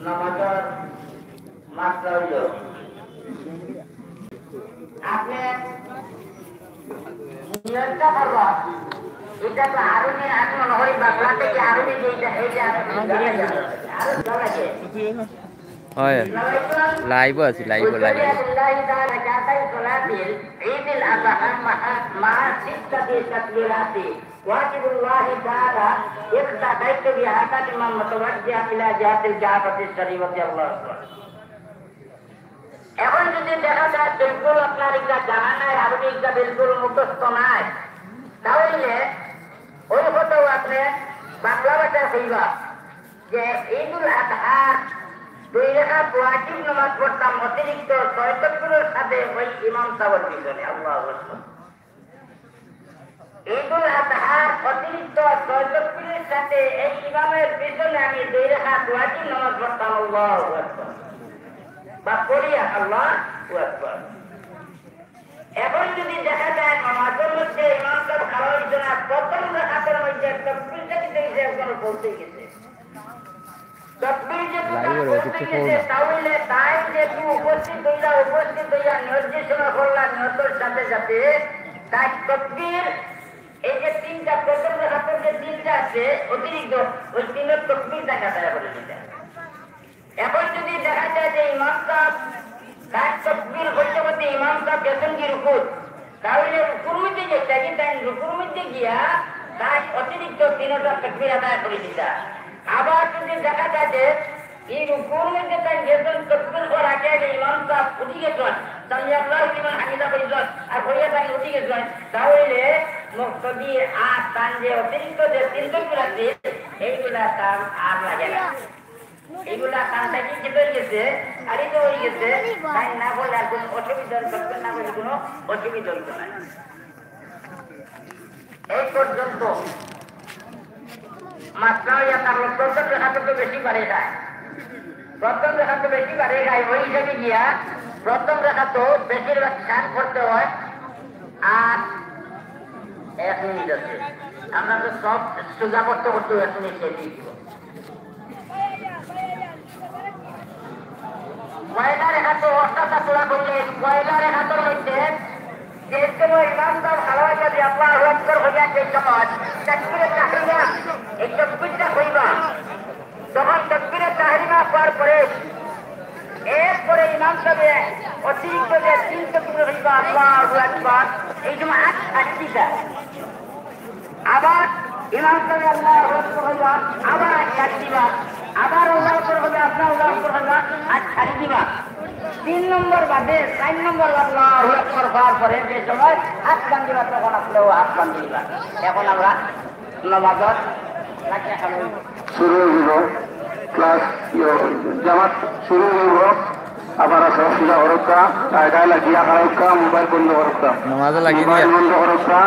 নামাজের মাত্রা হইল আপনি নিয়ন্ত্রণ করবা এটা তো আরুনি আমি মনে করি বাংলা থেকে আরুনি যেটা এইটা আরো লাগে হয় লাইভ আছে লাইভ লাইভ বিল্লাহি তাআলা জাতাই সালাতিল ঈদুল আযহা মা সিত্তাতি তাকবীরাতি ওয়াজিবুল্লাহি তাআলা ইখতাদাইতু বিহাদা ইমাম মুতাওয়াজ্জিহ ইলা জাতিল জাহাতি শরীফতি আল্লাহু আকবার। এখন যদি দেখা যায় বিলকুল আপনার এটা জানা নাই আরবি এটা বিলকুল মুখস্থ নাই তাহলে ওই হতো আপনি বাংলা ভাষা কইবা যে ঈদুল আযহা দুই রাকাত ওয়াজিব নামাজ পড়তাম অতিরিক্ত 6 তাকবীরের সাথে ওই ইমাম সাহেবের পিছনে আল্লাহু আকবার। ঈদুল আযহা অতিরিক্ত 6 তাকবীরের সাথে এই ইমামের পিছনে আমি দুই রাকাত ওয়াজিব নামাজ পড়তাম আল্লাহু আকবার বা পড়িয়া আল্লাহু আকবার। এখন যদি দেখা যায় নামাজের মধ্যে ইমাম সাহেব খাওয়া হইছে না প্রথম রাকাতের মধ্যে তাকবীরটা দিতে গেছে এখন বলতে গেছে তাহলে তাই যে উপস্থিত হইয়া নির্দেশনা করলাম নিহতের সাথে সাথে তাই তকবীর এই যে তিনটা প্রথম রাকাতের যে তিনটা আছে অতিরিক্ত ওই তিনের তকবীর দেখা দেয় বলে দিতে। এখন যদি দেখা যায় যে ইমাম সাহেব তার তকবীর করতে করতে ইমাম সাহেব গেছেন কি রুকুর তাহলে রুকুর মধ্যে যেটা তাই রুকুর মধ্যে গিয়া তাই অতিরিক্ত 3টা তকবীর আদায় করে দিতা। আবার যদি দেখা যায় যে এই রুকুর মধ্যে তাই গেছেন তকবীর করার আগে ইমাম সাহেব উঠে গেছেন তাহলে আল্লাহু লিমান হামিদা কইছেন আর কইয়া তাই উঠে গেছেন তাহলে মুক্তদি আর তান যে অতিরিক্ত যে 3 তকবীর আছে এইগুলা তার আর লাগে না এগুলা কানটা কি চেপে গেছে আর এই তো হয়ে গেছে তাই না বলে আর কোনো অসুবিধা করবে না বলে কোনো অসুবিধা হইতো না। এই পর্যন্ত মাত্রা হইয়া তার প্রথম রেখাতে তো বেশি বাড়ে যায় প্রথম রেখা তো বেশি বাড়ে যায় ওই হিসাবে গিয়া প্রথম রেখা তো বেশিরভাগ স্নান করতে হয়। আর 1 মিনিট আছে আমরা তো সব সোজা করতে করতে 1 মিনিট শেষ দিয়ে দিব। পয়লা রেখা তো অষ্টাটা তোলা করলে পয়লা রেখাতের মধ্যে যে সময় ইমাম সাহেব খাওয়া যাবে আল্লাহু আকবার হইয়া সেই সময় তাকবীরে তাহরিমা এই তাকবীরটা কইবা তখন তাকবীরে তাহরিমা পার পরে এরপরে ইমাম সাহেব অতিরিক্ত যে 3 তাকবীর হইবা আল্লাহু আকবার এই সময় 8 দিতা আবার ইমাম সাহেব আল্লাহু আকবার হইবা আবার 8 দিবা আবার আল্লাহু আকবার হবে আপনার আল্লাহু আকবার হবে আর ছাড়ি দিবা 3 নম্বর বাদে 4 নম্বর আল্লাহু আকবার হওয়ার পরে যে সময় হাত বান্ধিবা তখন আপনিও হাত বান্ধিবা। এখন আমরা নামাজত শুরু হইব ক্লাস জামাত শুরু হইব আবার সুবিধা করক্কা গায়ে লাগিয়া খারাক্কা মোবাইল বন্ধ করক্কা নামাজ লাগি মোবাইল বন্ধ করক্কা